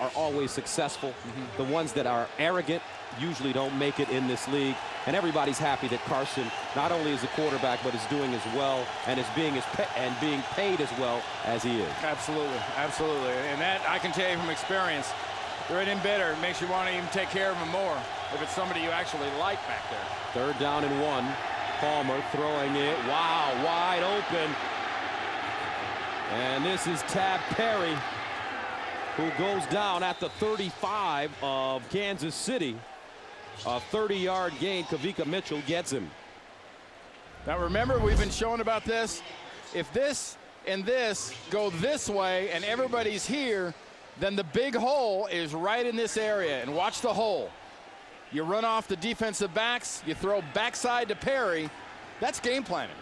are always successful. The ones that are arrogant usually don't make it in this league. And everybody's happy that Carson not only is a quarterback, but is doing as well and is being paid as well as he is. Absolutely, absolutely. And that I can tell you from experience. They're in better. It makes you want to even take care of him more if it's somebody you actually like back there. 3rd down and 1. Palmer throwing it. Wow, wide open. And this is Tab Perry, who goes down at the 35 of Kansas City. A 30-yard gain. Kavika Mitchell gets him. Now remember, we've been showing about this. If this and this go this way and everybody's here, then the big hole is right in this area. And watch the hole. You run off the defensive backs, you throw backside to Perry. That's game planning.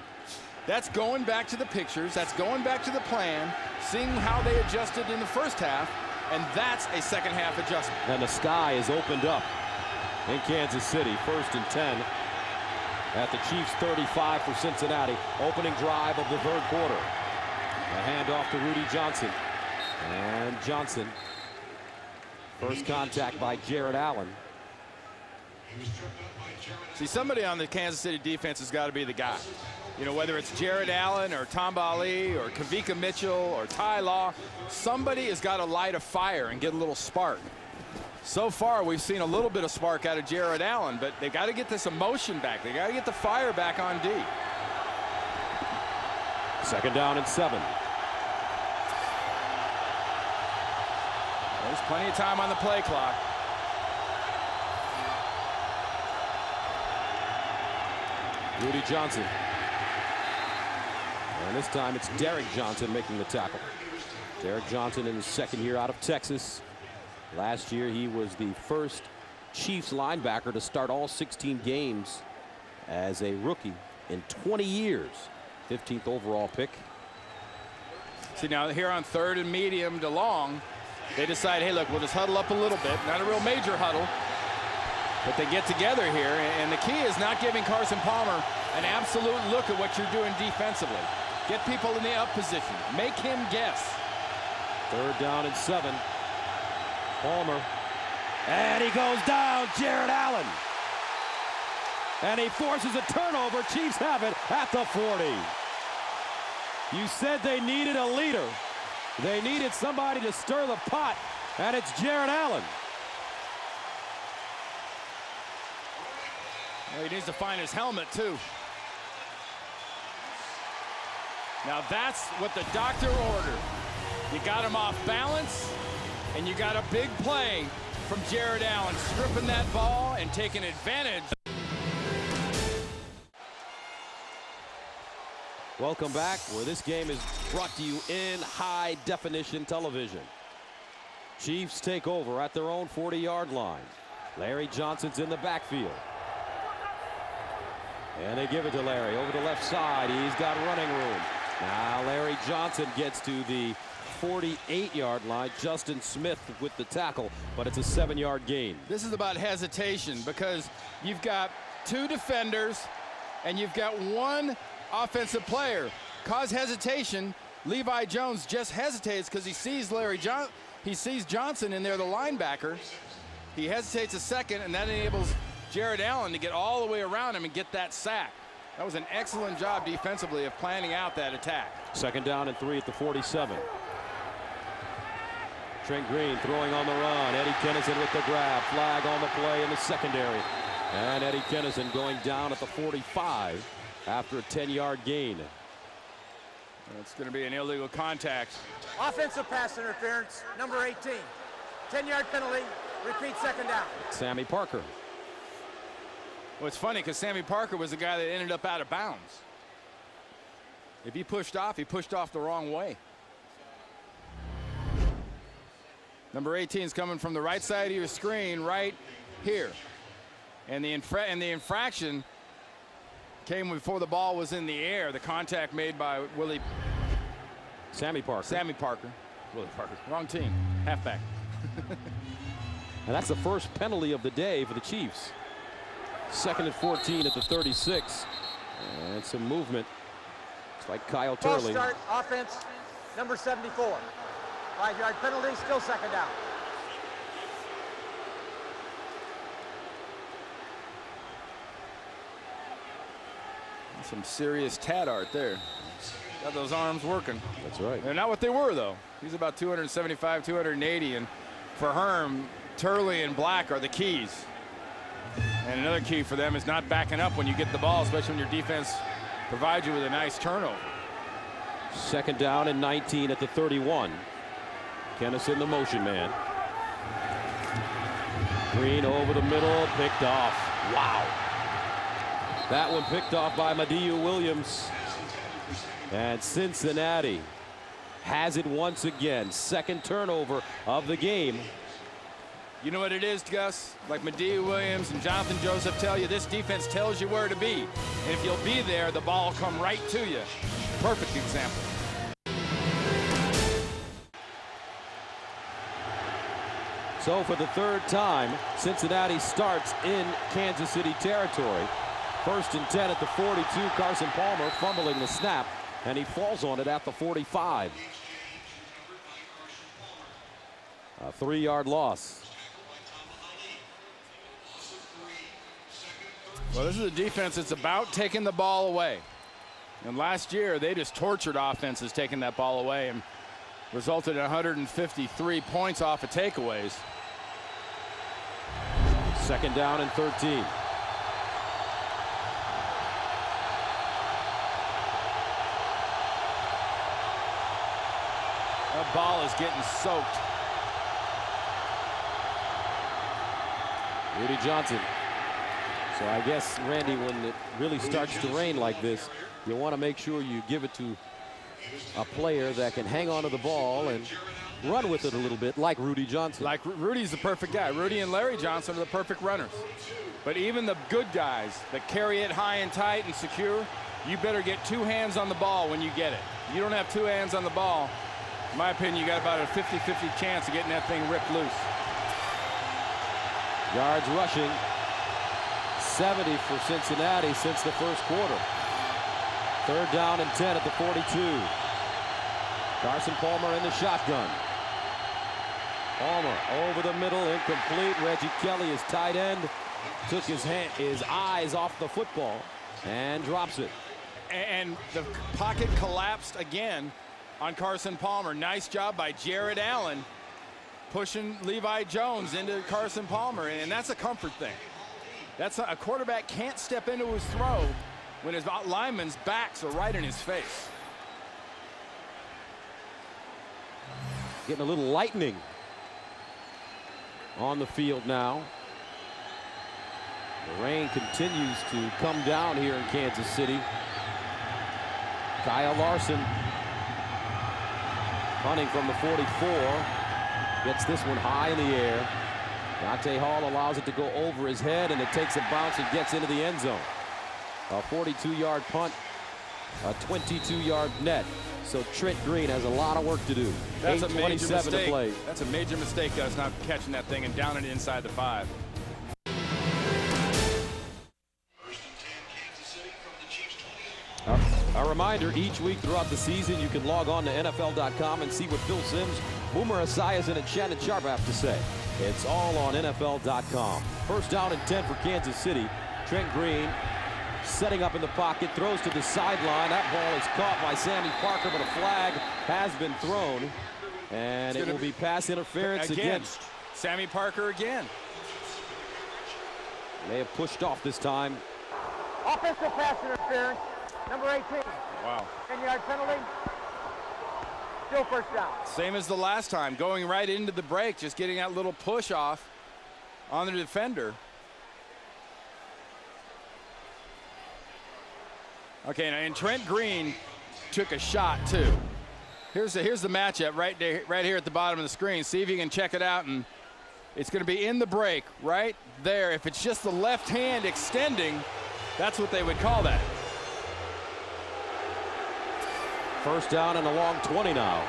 That's going back to the pictures, that's going back to the plan, seeing how they adjusted in the first half, and that's a second half adjustment. And the sky is opened up in Kansas City. 1st and 10 at the Chiefs 35 for Cincinnati. Opening drive of the 3rd quarter. A handoff to Rudy Johnson. And Johnson. First contact by Jared Allen. See, somebody on the Kansas City defense has got to be the guy. You know, whether it's Jared Allen or Tamba Ali or Kavika Mitchell or Ty Law, somebody has got to light a fire and get a little spark. So far, we've seen a little bit of spark out of Jared Allen, but they got to get this emotion back. They got to get the fire back on D. 2nd down and 7. There's plenty of time on the play clock. Rudy Johnson. And this time it's Derek Johnson making the tackle. Derek Johnson in his 2nd year out of Texas. Last year he was the first Chiefs linebacker to start all 16 games as a rookie in 20 years. 15th overall pick. See, now here on 3rd and medium to long, they decide, hey, look, we'll just huddle up a little bit. Not a real major huddle, but they get together here. And the key is not giving Carson Palmer an absolute look at what you're doing defensively. Get people in the up position. Make him guess. 3rd down and 7. Palmer. And he goes down, Jared Allen. And he forces a turnover. Chiefs have it at the 40. You said they needed a leader. They needed somebody to stir the pot, and it's Jared Allen. Well, he needs to find his helmet, too. Now that's what the doctor ordered. You got him off balance, and you got a big play from Jared Allen, stripping that ball and taking advantage. Welcome back, where this game is brought to you in high definition television. Chiefs take over at their own 40-yard line. Larry Johnson's in the backfield. And they give it to Larry over the left side. He's got running room. Now Larry Johnson gets to the 48-yard line. Justin Smith with the tackle, but it's a 7-yard gain. This is about hesitation, because you've got 2 defenders and you've got 1 offensive player. Cause hesitation. Levi Jones just hesitates because he sees Johnson in there, the linebacker. He hesitates a second, and that enables Jared Allen to get all the way around him and get that sack. That was an excellent job defensively of planning out that attack. 2nd down and 3 at the 47. Trent Green throwing on the run. Eddie Kennison with the grab. Flag on the play in the secondary. And Eddie Kennison going down at the 45 after a 10-yard gain. It's going to be an illegal contact. Offensive pass interference, number 18. 10-yard penalty, repeat 2nd down. Sammy Parker. Well, it's funny because Sammy Parker was the guy that ended up out of bounds. If he pushed off the wrong way. Number 18 is coming from the right side of your screen right here. And the infraction came before the ball was in the air. The contact made by Sammy Parker. Willie Parker. Wrong team. Halfback. And that's the first penalty of the day for the Chiefs. 2nd and 14 at the 36. And some movement. It's like Kyle False Turley. start, offense, number 74. 5-yard penalty, still 2nd down. Some serious tat art there. Got those arms working. That's right. They're not what they were, though. He's about 275, 280, and for Herm, Turley and Black are the keys. And another key for them is not backing up when you get the ball, especially when your defense provides you with a nice turnover. 2nd down and 19 at the 31. Kennison, the motion man. Green over the middle, picked off. Wow. That one picked off by Moreeeee Williams. And Cincinnati has it once again. 2nd turnover of the game. You know what it is, Gus? Like Moreeeee Williams and Jonathan Joseph tell you, this defense tells you where to be. And if you'll be there, the ball will come right to you. Perfect example. So for the 3rd time, Cincinnati starts in Kansas City territory. 1st and 10 at the 42. Carson Palmer fumbling the snap, and he falls on it at the 45. A 3-yard loss. Well, this is a defense that's about taking the ball away. And last year, they just tortured offenses taking that ball away and resulted in 153 points off of takeaways. 2nd down and 13. That ball is getting soaked. Rudy Johnson. So I guess, Randy, when it really starts to rain like this, you want to make sure you give it to a player that can hang on to the ball and run with it a little bit, like Rudy Johnson. Like Rudy's the perfect guy. Rudy and Larry Johnson are the perfect runners. But even the good guys that carry it high and tight and secure, you better get 2 hands on the ball when you get it. You don't have 2 hands on the ball, in my opinion, you got about a 50-50 chance of getting that thing ripped loose. Yards rushing, 70 for Cincinnati since the 1st quarter. 3rd down and 10 at the 42. Carson Palmer in the shotgun. Palmer over the middle, incomplete. Reggie Kelly, his tight end, took his eyes off the football and drops it. And the pocket collapsed again on Carson Palmer. Nice job by Jared Allen pushing Levi Jones into Carson Palmer, and that's a comfort thing. That's a quarterback can't step into his throw when his linemen's backs are right in his face. Getting a little lightning on the field now. The rain continues to come down here in Kansas City. Kyle Larson punting from the 44. Gets this one high in the air. Dante Hall allows it to go over his head, and it takes a bounce and gets into the end zone. A 42-yard punt, a 22-yard net. So Trent Green has a lot of work to do. That's a major mistake. To play. That's a major mistake, Gus, not catching that thing and down it inside the 5. A reminder, each week throughout the season, you can log on to NFL.com and see what Phil Simms, Boomer Esiason, and Shannon Sharpe have to say. It's all on NFL.com. 1st down and 10 for Kansas City. Trent Green setting up in the pocket, throws to the sideline. That ball is caught by Sammy Parker, but a flag has been thrown. And it will be pass interference against Sammy Parker again. They have pushed off this time. Offensive pass interference, number 18. Wow. 10-yard penalty. Still 1st down. Same as the last time, going right into the break, just getting that little push off on the defender. Okay, and Trent Green took a shot too. Here's the matchup right here at the bottom of the screen. See if you can check it out, and it's going to be in the break right there. If it's just the left hand extending, that's what they would call that. 1st down and a long 20 now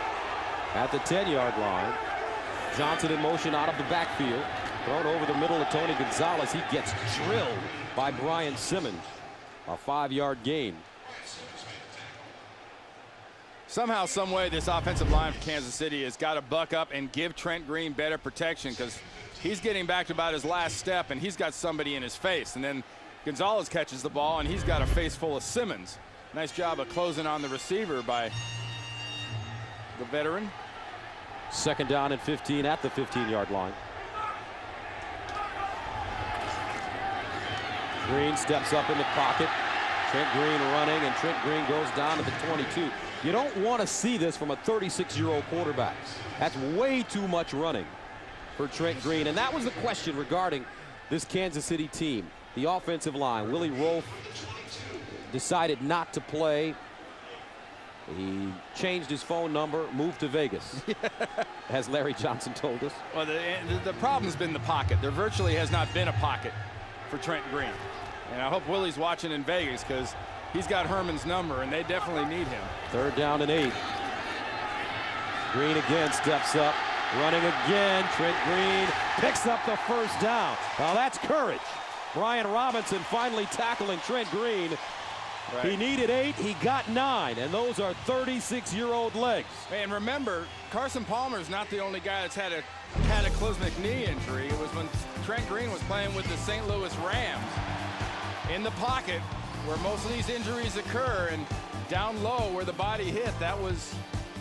at the 10-yard line. Johnson in motion out of the backfield. Thrown over the middle to Tony Gonzalez. He gets drilled by Brian Simmons. A 5-yard gain. Somehow, some way, this offensive line for Kansas City has got to buck up and give Trent Green better protection, because he's getting back to about his last step, and he's got somebody in his face. And then Gonzalez catches the ball, and he's got a face full of Simmons. Nice job of closing on the receiver by the veteran. 2nd down and 15 at the 15-yard line. Green steps up in the pocket. Trent Green running, and Trent Green goes down to the 22. You don't want to see this from a 36-year-old quarterback. That's way too much running for Trent Green. And that was the question regarding this Kansas City team. The offensive line. Willie Rolfe decided not to play. He changed his phone number, moved to Vegas, as Larry Johnson told us. Well, the problem's been the pocket. There virtually has not been a pocket for Trent Green. And I hope Willie's watching in Vegas, because he's got Herman's number, and they definitely need him. 3rd down and 8. Green again steps up, running again. Trent Green picks up the 1st down. Now that's courage. Brian Robinson finally tackling Trent Green. Right. He needed 8, he got 9, and those are 36-year-old legs. And remember, Carson Palmer's not the only guy that's had a cataclysmic knee injury. It was when Trent Green was playing with the St. Louis Rams. In the pocket, where most of these injuries occur, and down low where the body hit, that was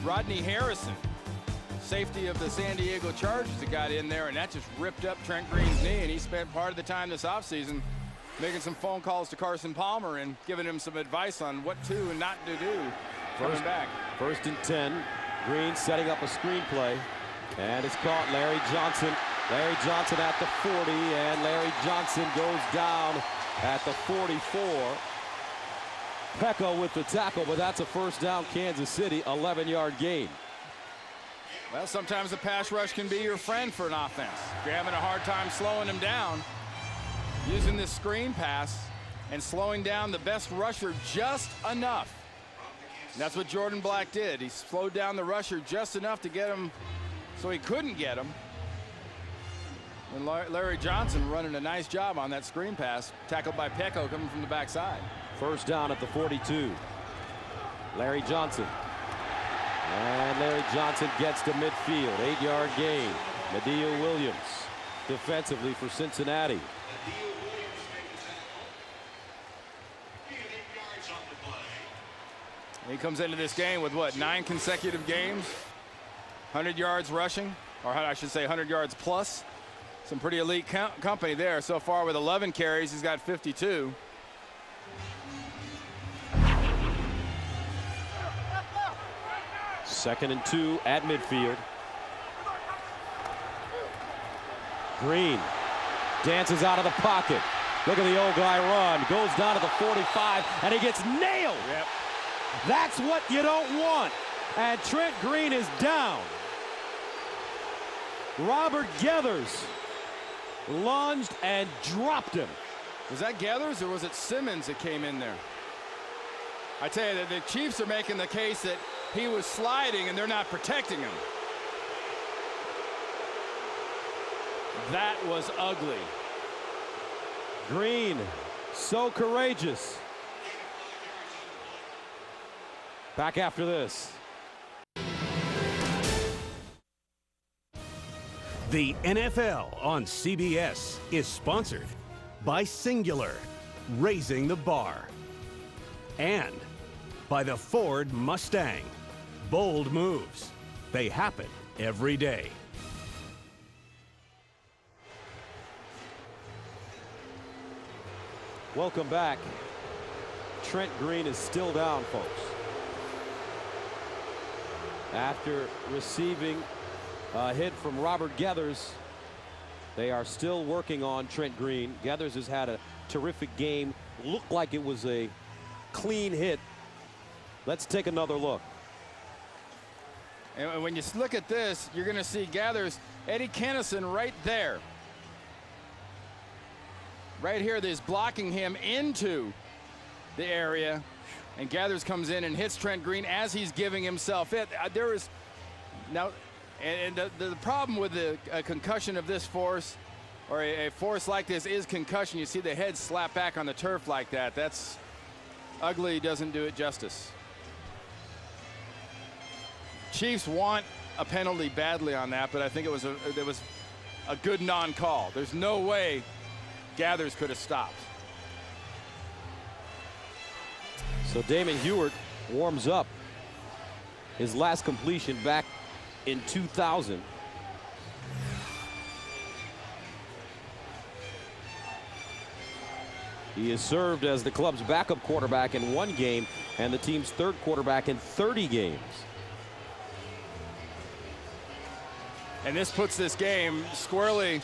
Rodney Harrison, safety of the San Diego Chargers, that got in there, and that just ripped up Trent Green's knee, and he spent part of the time this offseason making some phone calls to Carson Palmer and giving him some advice on what to and not to do coming back. 1st and 10. Green setting up a screenplay, and it's caught. Larry Johnson. Larry Johnson at the 40, and Larry Johnson goes down at the 44. Pecco with the tackle, but that's a 1st down. Kansas City, 11-yard gain. Well, sometimes the pass rush can be your friend for an offense. If you're having a hard time slowing them down, using this screen pass and slowing down the best rusher just enough. And that's what Jordan Black did. He slowed down the rusher just enough to get him so he couldn't get him. And Larry Johnson running a nice job on that screen pass, tackled by Pecco coming from the backside. 1st down at the 42. Larry Johnson. And Larry Johnson gets to midfield. 8-yard gain. Madieu Williams defensively for Cincinnati. He comes into this game with, what, 9 consecutive games? 100 yards rushing, or I should say 100 yards plus. Some pretty elite company there. So far with 11 carries, he's got 52. Second and 2 at midfield. Green dances out of the pocket. Look at the old guy run. Goes down to the 45, and he gets nailed. Yep. That's what you don't want. And Trent Green is down. Robert Geathers lunged and dropped him. Was that Geathers or was it Simmons that came in there? I tell you that the Chiefs are making the case that he was sliding and they're not protecting him. That was ugly. Green, so courageous. Back after this. The NFL on CBS is sponsored by Singular, raising the bar, and by the Ford Mustang. Bold moves. They happen every day. Welcome back. Trent Green is still down, folks. After receiving a hit from Robert Geathers, they are still working on Trent Green. Geathers has had a terrific game. Looked like it was a clean hit. Let's take another look. And when you look at this, you're going to see Geathers, Eddie Kennison right there. Right here, there's blocking him into the area. And Geathers comes in and hits Trent Green as he's giving himself it. There is now, and the problem with a concussion of this force, or a force like this, is concussion. You see the head slap back on the turf like that. That's ugly. Doesn't do it justice. Chiefs want a penalty badly on that, but I think it was a good non-call. There's no way Geathers could have stopped. So Damon Heward warms up. His last completion back in 2000. He has served as the club's backup quarterback in 1 game and the team's 3rd quarterback in 30 games. And this puts this game squarely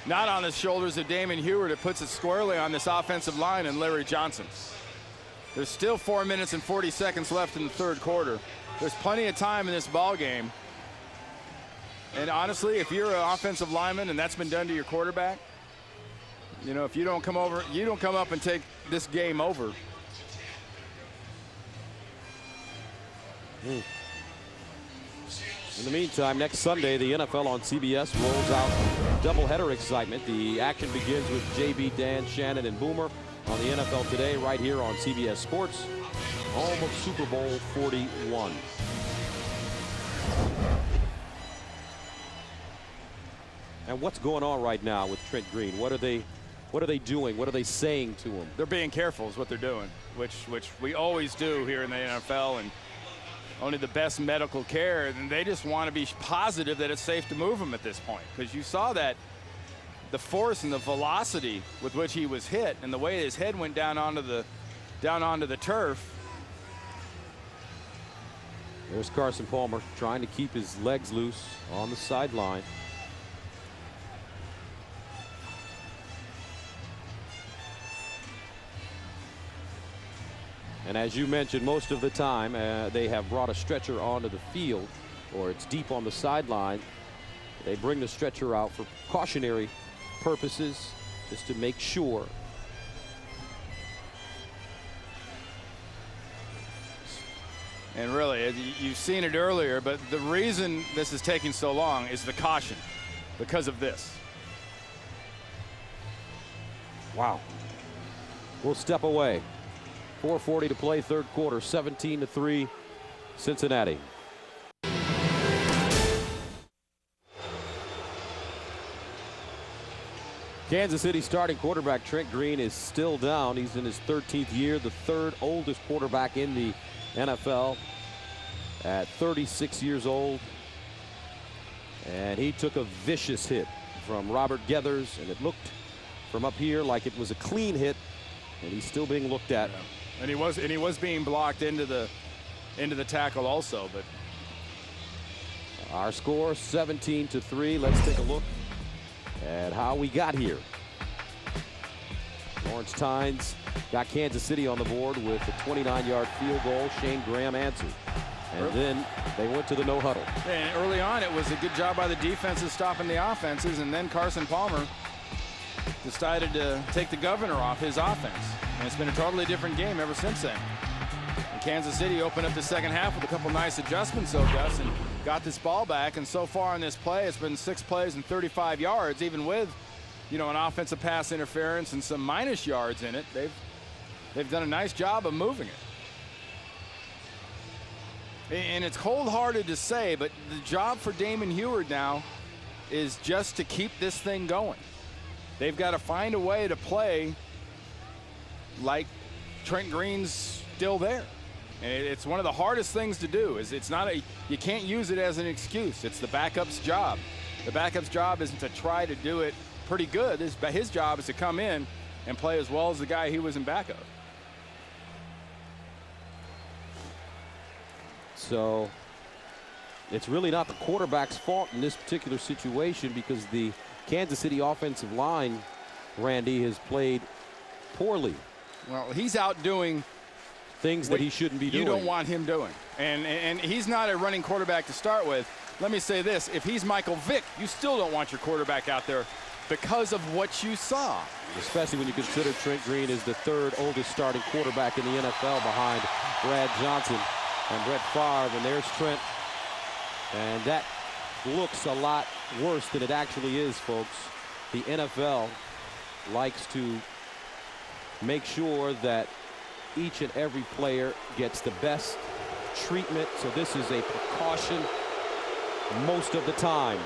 not on the shoulders of Damon Heward. It puts it squarely on this offensive line and Larry Johnson. There's still 4 minutes and 40 seconds left in the 3rd quarter. There's plenty of time in this ball game. And honestly, if you're an offensive lineman and that's been done to your quarterback, you know, if you don't come up and take this game over. In the meantime, next Sunday, the NFL on CBS rolls out doubleheader excitement. The action begins with JB, Dan, Shannon, and Boomer on the NFL Today right here on CBS Sports, home of Super Bowl 41. And what's going on right now with Trent Green? What are they doing? What are they saying to him? They're being careful is what they're doing, which we always do here in the NFL, and only the best medical care. And they just want to be positive that it's safe to move him at this point, because you saw that the force and the velocity with which he was hit and the way his head went down onto the turf. There's Carson Palmer trying to keep his legs loose on the sideline. And as you mentioned, most of the time they have brought a stretcher onto the field, or it's deep on the sideline. They bring the stretcher out for cautionary purposes, just to make sure. And really, you've seen it earlier, but the reason this is taking so long is the caution because of this. Wow. We'll step away. 4:40 to play, 3rd quarter, 17-3, Cincinnati. Kansas City starting quarterback Trent Green is still down. He's in his 13th year, the 3rd oldest quarterback in the NFL at 36 years old. And he took a vicious hit from Robert Geathers, and it looked from up here like it was a clean hit, and he's still being looked at. Yeah. And he was being blocked into the tackle also. But our score 17-3. Let's take a look at how we got here. Lawrence Tynes got Kansas City on the board with a 29-yard field goal. Shane Graham answered. And then they went to the no huddle. And early on, it was a good job by the defenses stopping the offenses, and then Carson Palmer decided to take the governor off his offense. And it's been a totally different game ever since then. And Kansas City opened up the 2nd half with a couple nice adjustments, though, Gus, and got this ball back. And so far in this play, it's been 6 plays and 35 yards, even with, you know, an offensive pass interference and some minus yards in it. They've done a nice job of moving it. And it's cold-hearted to say, but the job for Damon Heward now is just to keep this thing going. They've got to find a way to play like Trent Green's still there. And it's one of the hardest things to do. You can't use it as an excuse. It's the backup's job. The backup's job isn't to try to do it pretty good. His job is to come in and play as well as the guy he was in back of. So it's really not the quarterback's fault in this particular situation, because the Kansas City offensive line, Randy, has played poorly. Well, he's out doing things that he shouldn't be doing. You don't want him doing. And he's not a running quarterback to start with. Let me say this. If he's Michael Vick, you still don't want your quarterback out there because of what you saw. Especially when you consider Trent Green is the 3rd oldest starting quarterback in the NFL behind Brad Johnson and Brett Favre. And there's Trent. And that looks a lot worse than it actually is, folks. The NFL likes to make sure that each and every player gets the best treatment. So this is a precaution most of the time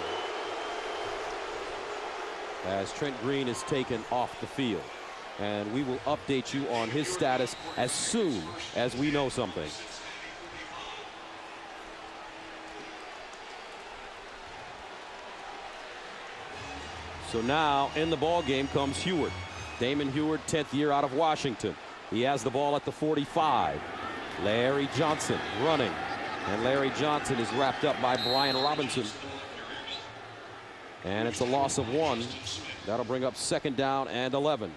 as Trent Green is taken off the field. and we will update you on his status as soon as we know something. So now in the ball game comes Heward. Damon Heward, 10th year out of Washington. He has the ball at the 45. Larry Johnson running. And Larry Johnson is wrapped up by Brian Robinson. And it's a loss of 1. That'll bring up 2nd down and 11.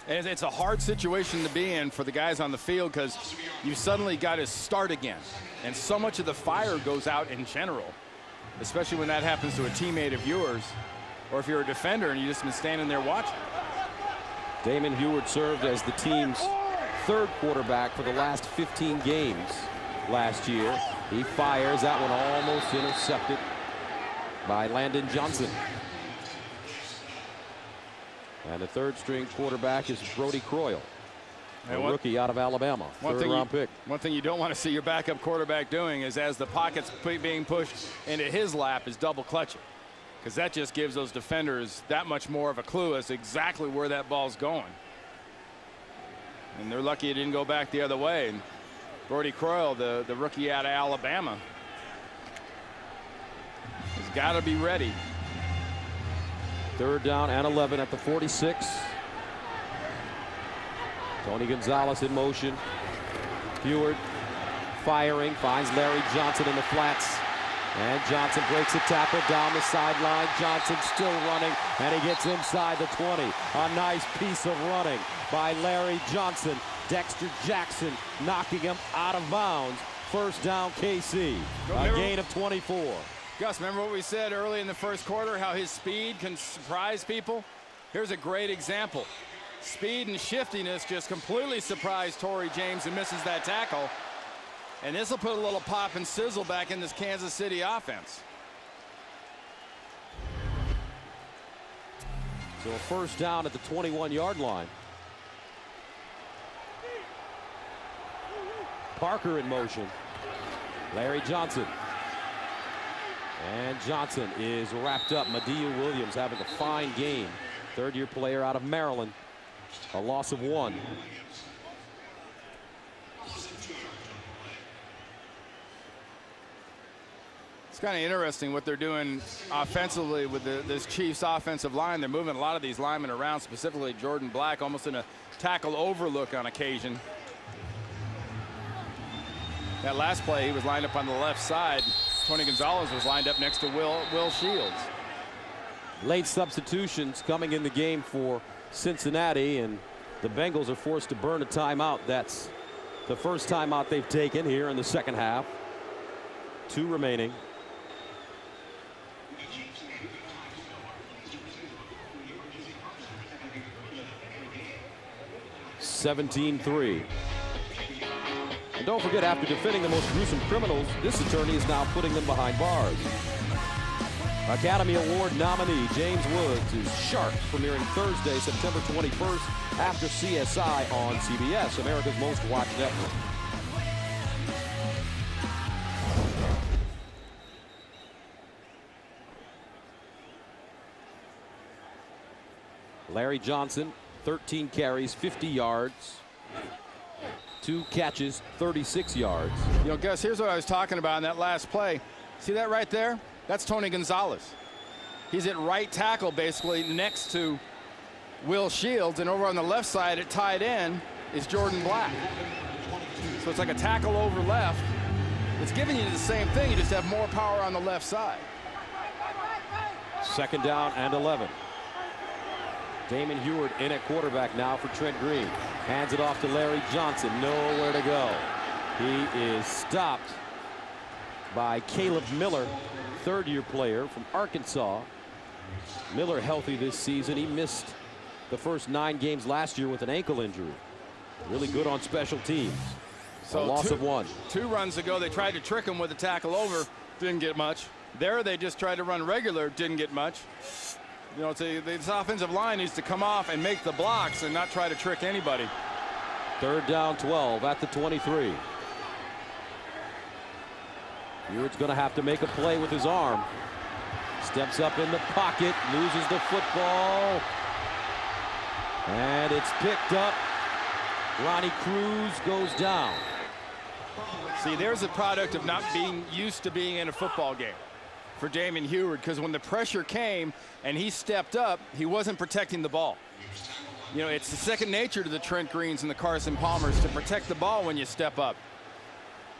And it's a hard situation to be in for the guys on the field because you suddenly got to start again. And so much of the fire goes out in general, especially when that happens to a teammate of yours, or if you're a defender and you've just been standing there watching. Damon Heward served as the team's 3rd quarterback for the last 15 games last year. He fires. That one almost intercepted by Landon Johnson. And the 3rd string quarterback is Brody Croyle, a rookie out of Alabama, 3rd round pick. One thing you don't want to see your backup quarterback doing is, as the pocket's being pushed into his lap, is double clutching, because that just gives those defenders that much more of a clue as to exactly where that ball's going. And they're lucky it didn't go back the other way. And Brody Croyle, the rookie out of Alabama, has got to be ready. 3rd down and 11 at the 46. Tony Gonzalez in motion. Heward firing, finds Larry Johnson in the flats. And Johnson breaks a tackle down the sideline. Johnson still running, and he gets inside the 20. A nice piece of running by Larry Johnson. Dexter Jackson knocking him out of bounds. 1st down KC. A gain of 24. Gus, remember what we said early in the 1st quarter, how his speed can surprise people? Here's a great example. Speed and shiftiness just completely surprised Torrey James, and misses that tackle. And this will put a little pop and sizzle back in this Kansas City offense. So a 1st down at the 21-yard line. Parker in motion. Larry Johnson. And Johnson is wrapped up. Madieu Williams having a fine game. 3rd-year player out of Maryland. A loss of 1. It's kind of interesting what they're doing offensively with this Chiefs offensive line. They're moving a lot of these linemen around, specifically Jordan Black, almost in a tackle overlook on occasion. That last play, he was lined up on the left side. Tony Gonzalez was lined up next to Will Shields. Late substitutions coming in the game for Cincinnati, and the Bengals are forced to burn a timeout. That's the 1st timeout they've taken here in the 2nd half. 2 remaining. (17-3). And don't forget, after defending the most gruesome criminals, this attorney is now putting them behind bars. Academy Award nominee James Woods is Sharp, premiering Thursday, September 21st, after CSI on CBS, America's most watched network. Larry Johnson, 13 carries, 50 yards. 2 catches, 36 yards. You know, Gus, here's what I was talking about in that last play. See that right there? That's Tony Gonzalez. He's at right tackle, basically, next to Will Shields. And over on the left side at tight end is Jordan Black. So it's like a tackle over left. It's giving you the same thing. You just have more power on the left side. 2nd down and 11. Damon Heward in at quarterback now for Trent Green. Hands it off to Larry Johnson. Nowhere to go. He is stopped by Caleb Miller, 3rd-year player from Arkansas. Miller healthy this season. He missed the first 9 games last year with an ankle injury. Really good on special teams. So a loss of 1. 2 runs ago, they tried to trick him with a tackle over. Didn't get much. There, they just tried to run regular. Didn't get much. You know, this offensive line needs to come off and make the blocks and not try to trick anybody. 3rd down 12 at the 23. Heward's going to have to make a play with his arm. Steps up in the pocket, loses the football. And it's picked up. Ronnie Cruz goes down. See, there's a product of not being used to being in a football game for Damon Heward, because when the pressure came and he stepped up, he wasn't protecting the ball. You know, it's the second nature to the Trent Greens and the Carson Palmers to protect the ball when you step up.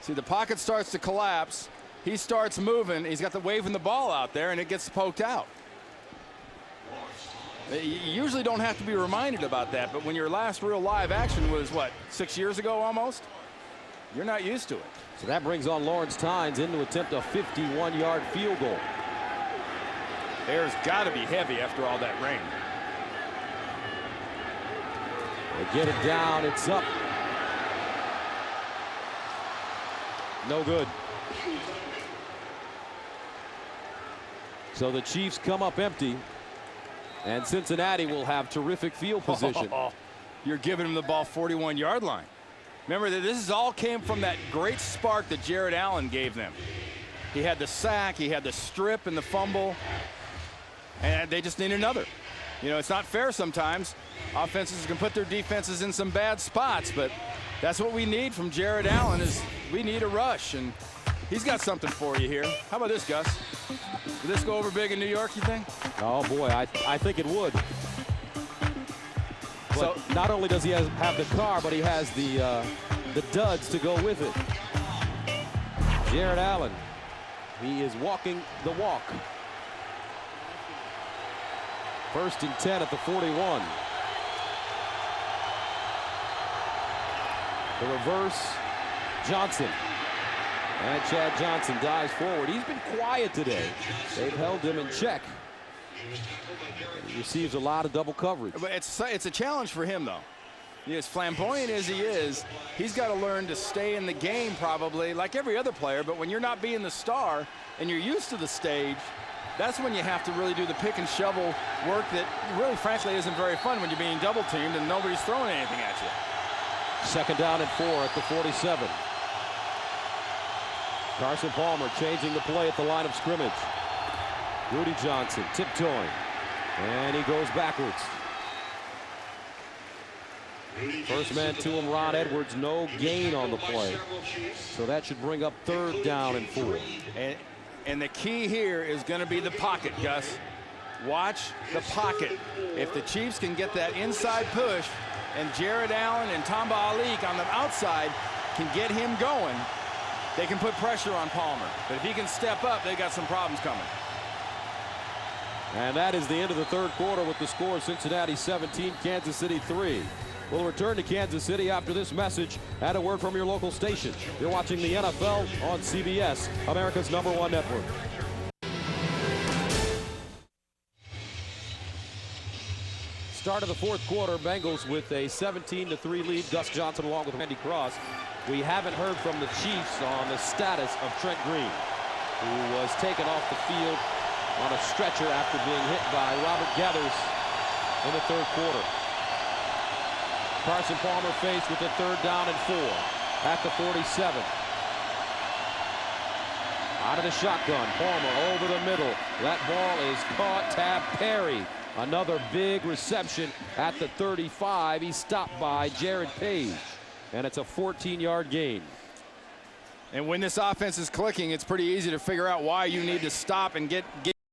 See, the pocket starts to collapse. He starts moving. He's got the waving the ball out there, and it gets poked out. You usually don't have to be reminded about that, but when your last real live action was, what, 6 years ago almost? You're not used to it. So that brings on Lawrence Tynes in to attempt a 51-yard field goal. Air's got to be heavy after all that rain. They get it down. It's up. No good. So the Chiefs come up empty, and Cincinnati will have terrific field position. You're giving them the ball 41-yard line. Remember that this all came from that great spark that Jared Allen gave them. He had the sack, he had the strip and the fumble, and they just need another. You know, it's not fair sometimes. Offenses can put their defenses in some bad spots, but that's what we need from Jared Allen, is we need a rush, and he's got something for you here. How about this, Gus? Will this go over big in New York, you think? Oh, boy, I think it would. But so not only does he have the car, but he has the duds to go with it. Jared Allen, he is walking the walk. 1st and 10 at the 41. The reverse, Johnson. And Chad Johnson dives forward. He's been quiet today. They've held him in check. He receives a lot of double coverage. But it's a challenge for him, though. As flamboyant as he is, he's got to learn to stay in the game probably like every other player. But when you're not being the star and you're used to the stage, that's when you have to really do the pick and shovel work that really, frankly, isn't very fun when you're being double teamed and nobody's throwing anything at you. 2nd down and 4 at the 47. Carson Palmer changing the play at the line of scrimmage. Rudy Johnson tiptoeing, and he goes backwards. First man to him, Ron Edwards, no gain on the play. So that should bring up 3rd down and 4. And the key here is going to be the pocket, Gus. Watch the pocket. If the Chiefs can get that inside push, and Jared Allen and Tamba Alik on the outside can get him going, they can put pressure on Palmer. But if he can step up, they've got some problems coming. And that is the end of the 3rd quarter with the score: Cincinnati 17, Kansas City 3. We'll return to Kansas City after this message and a word from your local station. You're watching the NFL on CBS, America's #1 network. Start of the 4th quarter, Bengals with a 17-3 lead. Gus Johnson along with Randy Cross. We haven't heard from the Chiefs on the status of Trent Green, who was taken off the field on a stretcher after being hit by Robert Gathers in the 3rd quarter. Carson Palmer faced with a 3rd down and 4 at the 47. Out of the shotgun, Palmer over the middle. That ball is caught. Tab Perry. Another big reception at the 35. He's stopped by Jared Page, and it's a 14-yard gain. And when this offense is clicking, it's pretty easy to figure out why you need to stop and get